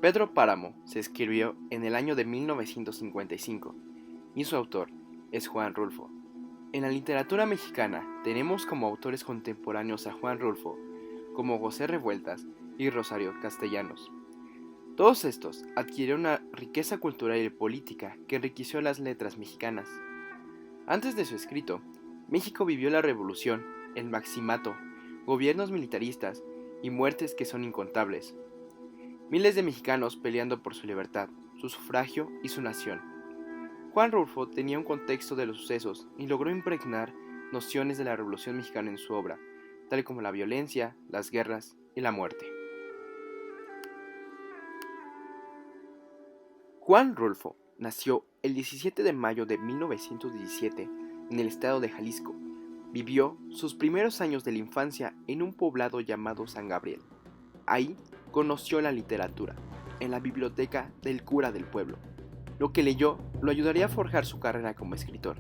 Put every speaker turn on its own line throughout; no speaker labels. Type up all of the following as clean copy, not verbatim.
Pedro Páramo se escribió en el año de 1955 y su autor es Juan Rulfo. En la literatura mexicana tenemos como autores contemporáneos a Juan Rulfo, como José Revueltas y Rosario Castellanos. Todos estos adquirieron una riqueza cultural y política que enriqueció las letras mexicanas. Antes de su escrito, México vivió la revolución, el maximato, gobiernos militaristas y muertes que son incontables. Miles de mexicanos peleando por su libertad, su sufragio y su nación. Juan Rulfo tenía un contexto de los sucesos y logró impregnar nociones de la Revolución Mexicana en su obra, tal como la violencia, las guerras y la muerte. Juan Rulfo nació el 17 de mayo de 1917 en el estado de Jalisco. Vivió sus primeros años de la infancia en un poblado llamado San Gabriel. Ahí conoció la literatura, en la biblioteca del cura del pueblo. Lo que leyó lo ayudaría a forjar su carrera como escritor.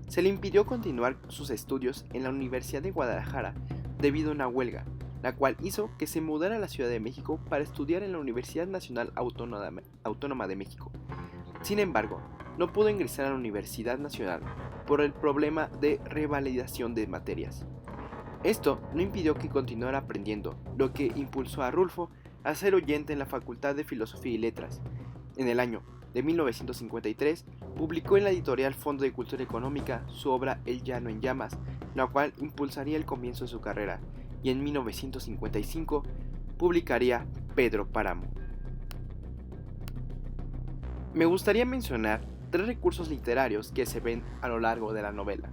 Se le impidió continuar sus estudios en la Universidad de Guadalajara debido a una huelga, la cual hizo que se mudara a la Ciudad de México para estudiar en la Universidad Nacional Autónoma de México. Sin embargo, no pudo ingresar a la Universidad Nacional por el problema de revalidación de materias. Esto no impidió que continuara aprendiendo, lo que impulsó a Rulfo a ser oyente en la Facultad de Filosofía y Letras. En el año de 1953, publicó en la editorial Fondo de Cultura Económica su obra El Llano en Llamas, la cual impulsaría el comienzo de su carrera, y en 1955 publicaría Pedro Páramo. Me gustaría mencionar tres recursos literarios que se ven a lo largo de la novela.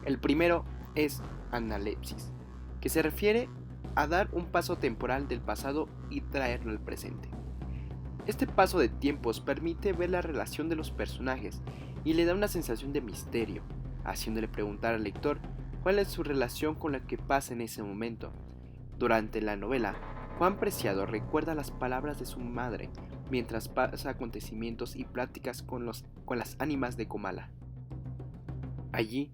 El primero es analepsis, que se refiere a dar un paso temporal del pasado y traerlo al presente. Este paso de tiempos permite ver la relación de los personajes y le da una sensación de misterio, haciéndole preguntar al lector cuál es su relación con lo que pasa en ese momento. Durante la novela, Juan Preciado recuerda las palabras de su madre mientras pasa acontecimientos y pláticas con las ánimas de Comala. Allí,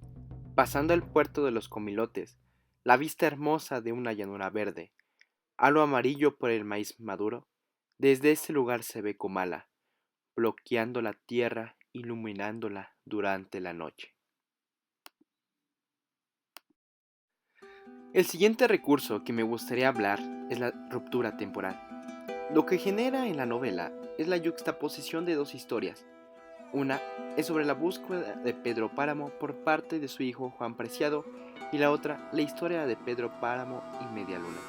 pasando el puerto de los Comilotes, la vista hermosa de una llanura verde, halo amarillo por el maíz maduro, desde ese lugar se ve Comala, bloqueando la tierra, iluminándola durante la noche. El siguiente recurso que me gustaría hablar es la ruptura temporal. Lo que genera en la novela es la yuxtaposición de dos historias. Una es sobre la búsqueda de Pedro Páramo por parte de su hijo Juan Preciado y la otra la historia de Pedro Páramo y Media Luna.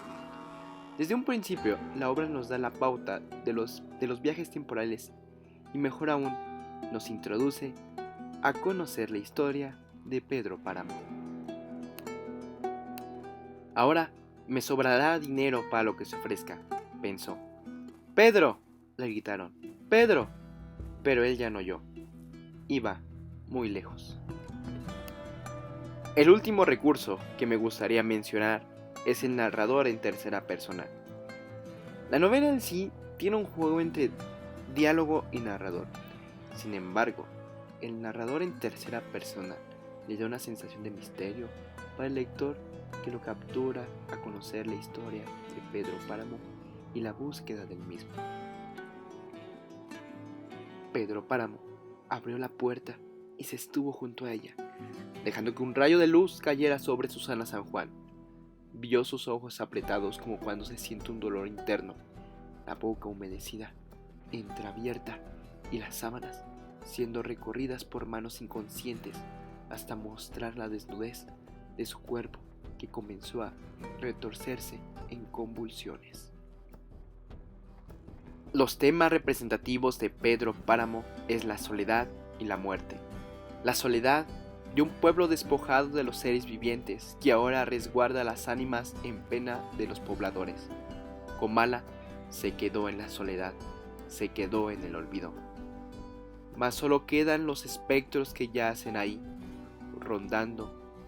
Desde un principio, la obra nos da la pauta de los viajes temporales y mejor aún, nos introduce a conocer la historia de Pedro Páramo. Ahora me sobrará dinero para lo que se ofrezca, pensó. ¡Pedro!, le gritaron. ¡Pedro! Pero él ya no oyó. Iba muy lejos. El último recurso que me gustaría mencionar es el narrador en tercera persona. La novela en sí tiene un juego entre diálogo y narrador. Sin embargo, el narrador en tercera persona le da una sensación de misterio para el lector que lo captura a conocer la historia de Pedro Páramo y la búsqueda del mismo. Pedro Páramo abrió la puerta y se estuvo junto a ella, dejando que un rayo de luz cayera sobre Susana San Juan. Vio sus ojos apretados como cuando se siente un dolor interno, la boca humedecida, entreabierta y las sábanas siendo recorridas por manos inconscientes hasta mostrar la desnudez de su cuerpo que comenzó a retorcerse en convulsiones. Los temas representativos de Pedro Páramo es la soledad y la muerte. La soledad de un pueblo despojado de los seres vivientes que ahora resguarda las ánimas en pena de los pobladores. Comala se quedó en la soledad, se quedó en el olvido. Mas solo quedan los espectros que yacen ahí, rondando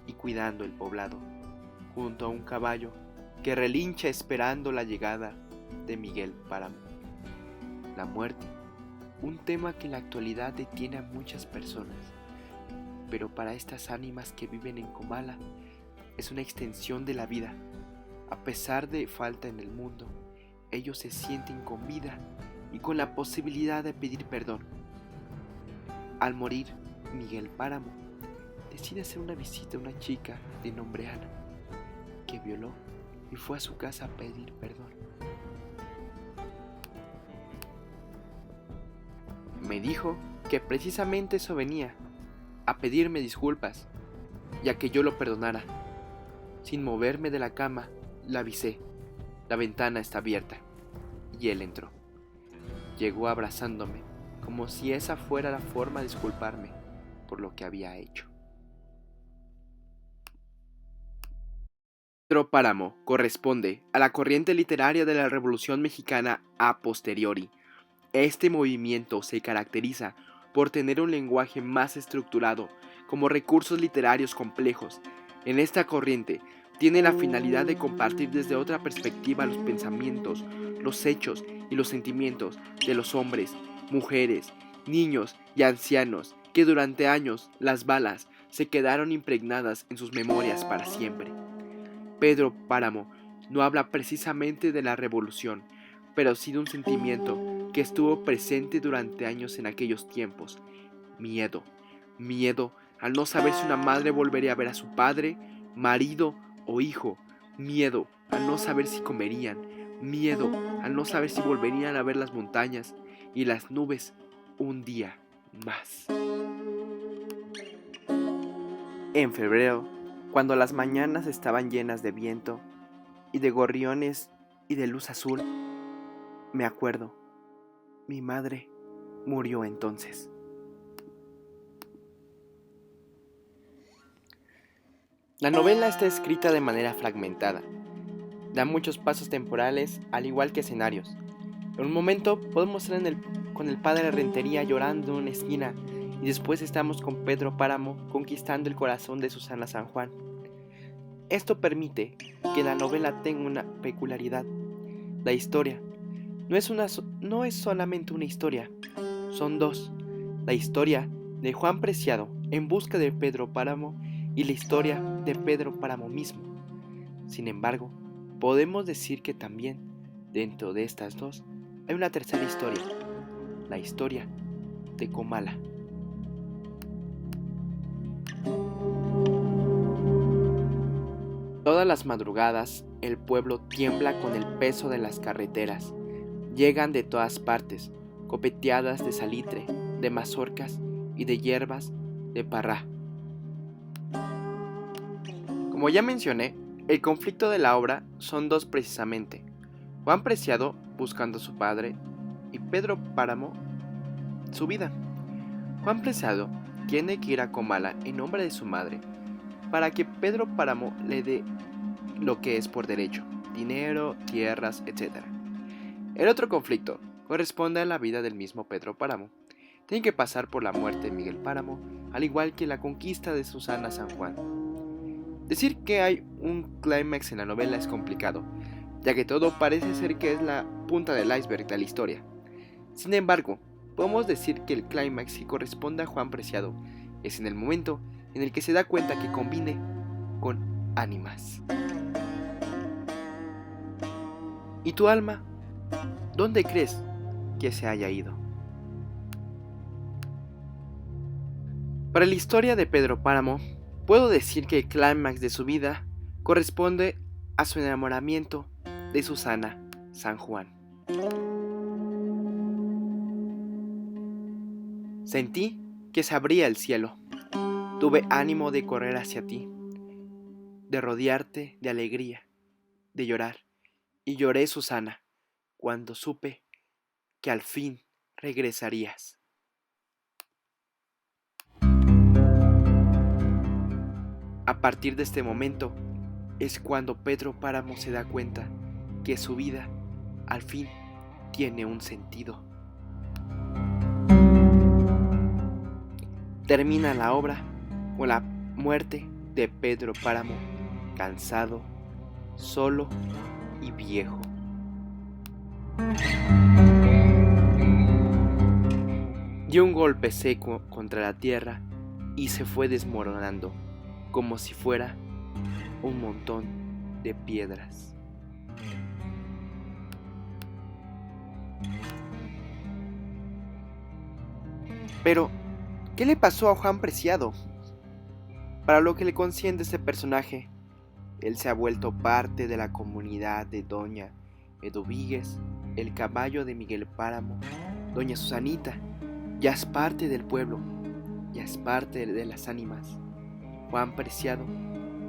y cuidando el poblado, junto a un caballo que relincha esperando la llegada de Miguel Páramo. La muerte, un tema que en la actualidad detiene a muchas personas, pero para estas ánimas que viven en Comala es una extensión de la vida. A pesar de falta en el mundo, ellos se sienten con vida y con la posibilidad de pedir perdón. Al morir Miguel Páramo, decide hacer una visita a una chica de nombre Ana, que violó y fue a su casa a pedir perdón. Me dijo que precisamente eso venía, a pedirme disculpas, y a que yo lo perdonara. Sin moverme de la cama, le avisé: la ventana está abierta, y él entró. Llegó abrazándome, como si esa fuera la forma de disculparme por lo que había hecho. Pedro Páramo corresponde a la corriente literaria de la Revolución Mexicana a posteriori. Este movimiento se caracteriza por tener un lenguaje más estructurado, como recursos literarios complejos. En esta corriente tiene la finalidad de compartir desde otra perspectiva los pensamientos, los hechos y los sentimientos de los hombres, mujeres, niños y ancianos que durante años las balas se quedaron impregnadas en sus memorias para siempre. Pedro Páramo no habla precisamente de la revolución, pero sí de un sentimiento que estuvo presente durante años en aquellos tiempos: miedo. Miedo al no saber si una madre volvería a ver a su padre, marido o hijo. Miedo al no saber si comerían. Miedo al no saber si volverían a ver las montañas y las nubes un día más. En febrero, cuando las mañanas estaban llenas de viento y de gorriones y de luz azul, me acuerdo, mi madre murió entonces. La novela está escrita de manera fragmentada. Da muchos pasos temporales, al igual que escenarios. En un momento podemos estar con el padre Rentería llorando en una esquina, y después estamos con Pedro Páramo conquistando el corazón de Susana San Juan. Esto permite que la novela tenga una peculiaridad. La historia no es solamente una historia, son dos: la historia de Juan Preciado en busca de Pedro Páramo y la historia de Pedro Páramo mismo. Sin embargo, podemos decir que también, dentro de estas dos, hay una tercera historia: la historia de Comala. Todas las madrugadas, el pueblo tiembla con el peso de las carreteras. Llegan de todas partes, copeteadas de salitre, de mazorcas y de hierbas de parrá. Como ya mencioné, el conflicto de la obra son dos precisamente: Juan Preciado buscando a su padre y Pedro Páramo su vida. Juan Preciado tiene que ir a Comala en nombre de su madre para que Pedro Páramo le dé lo que es por derecho: dinero, tierras, etc. El otro conflicto corresponde a la vida del mismo Pedro Páramo. Tiene que pasar por la muerte de Miguel Páramo, al igual que la conquista de Susana San Juan. Decir que hay un clímax en la novela es complicado, ya que todo parece ser que es la punta del iceberg de la historia. Sin embargo, podemos decir que el clímax que corresponde a Juan Preciado es en el momento en el que se da cuenta que convive con ánimas. ¿Y tu alma? ¿Dónde crees que se haya ido? Para la historia de Pedro Páramo, puedo decir que el clímax de su vida corresponde a su enamoramiento de Susana San Juan. Sentí que se abría el cielo. Tuve ánimo de correr hacia ti, de rodearte de alegría, de llorar. Y lloré, Susana, cuando supe que al fin regresarías. A partir de este momento es cuando Pedro Páramo se da cuenta que su vida al fin tiene un sentido. Termina la obra con la muerte de Pedro Páramo, cansado, solo y viejo. Dio un golpe seco contra la tierra y se fue desmoronando, como si fuera un montón de piedras. Pero, ¿qué le pasó a Juan Preciado? Para lo que le concierne este personaje, él se ha vuelto parte de la comunidad de Doña Eduvíguez, el caballo de Miguel Páramo, Doña Susanita, ya es parte del pueblo, ya es parte de las ánimas. Juan Preciado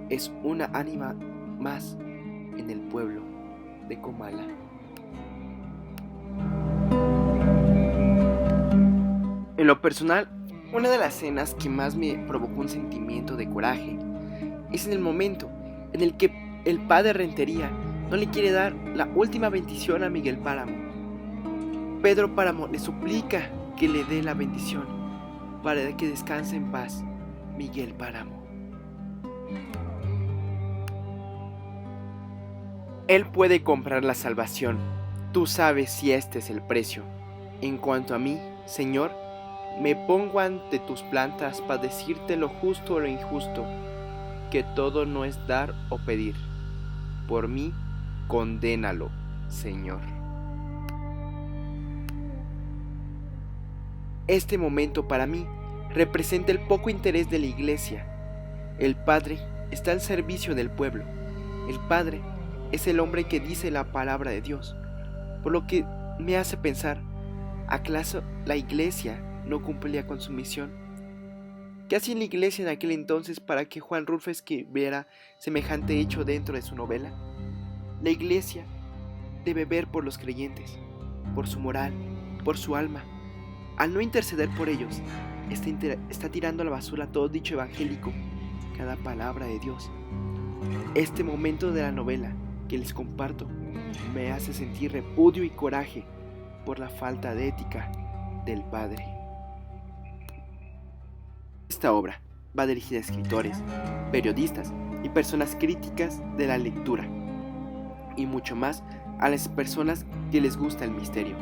es una ánima más en el pueblo de Comala. En lo personal, una de las escenas que más me provocó un sentimiento de coraje es en el momento en el que el padre Rentería no le quiere dar la última bendición a Miguel Páramo. Pedro Páramo le suplica que le dé la bendición para que descanse en paz Miguel Páramo. Él puede comprar la salvación, tú sabes si este es el precio. En cuanto a mí, Señor, me pongo ante tus plantas para decirte lo justo o lo injusto, que todo no es dar o pedir. Por mí, condénalo, Señor. Este momento para mí representa el poco interés de la iglesia. El Padre está al servicio del pueblo. El Padre es el hombre que dice la palabra de Dios, por lo que me hace pensar, ¿acaso la iglesia no cumplía con su misión? ¿Qué hacía la iglesia en aquel entonces para que Juan Rulfo escribiera semejante hecho dentro de su novela? La iglesia debe ver por los creyentes, por su moral, por su alma. Al no interceder por ellos, está tirando a la basura todo dicho evangélico, cada palabra de Dios. Este momento de la novela que les comparto me hace sentir repudio y coraje por la falta de ética del Padre. Esta obra va dirigida a escritores, periodistas y personas críticas de la lectura, y mucho más a las personas que les gusta el misterio,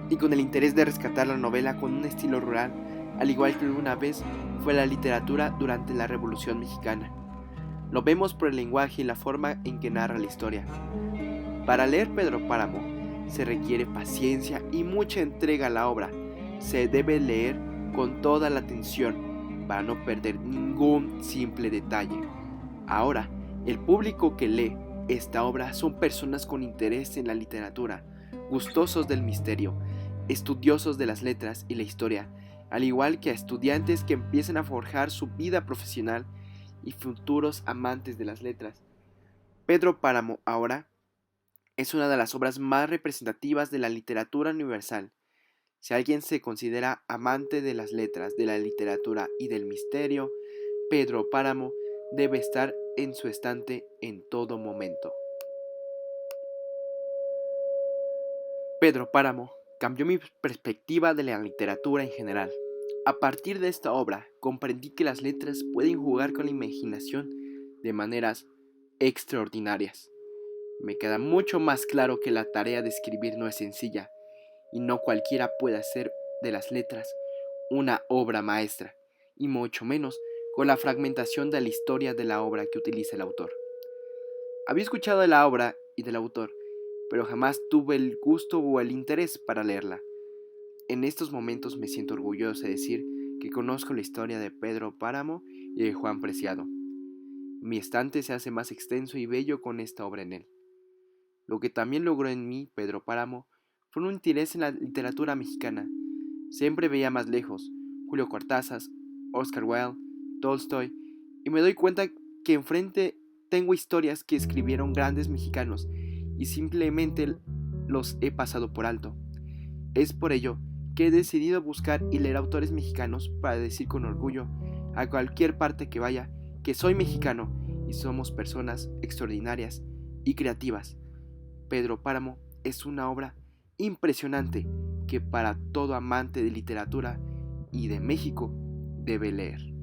y con el interés de rescatar la novela con un estilo rural, al igual que una vez fue la literatura durante la Revolución Mexicana. Lo vemos por el lenguaje y la forma en que narra la historia. Para leer Pedro Páramo se requiere paciencia y mucha entrega a la obra. Se debe leer con toda la atención para no perder ningún simple detalle. Ahora, el público que lee esta obra son personas con interés en la literatura, gustosos del misterio, estudiosos de las letras y la historia, al igual que a estudiantes que empiezan a forjar su vida profesional y futuros amantes de las letras. Pedro Páramo ahora es una de las obras más representativas de la literatura universal. Si alguien se considera amante de las letras, de la literatura y del misterio, Pedro Páramo debe estar en su estante en todo momento. Pedro Páramo cambió mi perspectiva de la literatura en general. A partir de esta obra comprendí que las letras pueden jugar con la imaginación de maneras extraordinarias. Me queda mucho más claro que la tarea de escribir no es sencilla, y no cualquiera puede hacer de las letras una obra maestra, y mucho menos con la fragmentación de la historia de la obra que utiliza el autor. Había escuchado de la obra y del autor, pero jamás tuve el gusto o el interés para leerla. En estos momentos me siento orgulloso de decir que conozco la historia de Pedro Páramo y de Juan Preciado. Mi estante se hace más extenso y bello con esta obra en él. Lo que también logró en mí Pedro Páramo fue un interés en la literatura mexicana. Siempre veía más lejos, Julio Cortázar, Oscar Wilde, Tolstoy, y me doy cuenta que enfrente tengo historias que escribieron grandes mexicanos y simplemente los he pasado por alto. Es por ello que he decidido buscar y leer autores mexicanos para decir con orgullo a cualquier parte que vaya que soy mexicano y somos personas extraordinarias y creativas. Pedro Páramo es una obra impresionante que para todo amante de literatura y de México debe leer.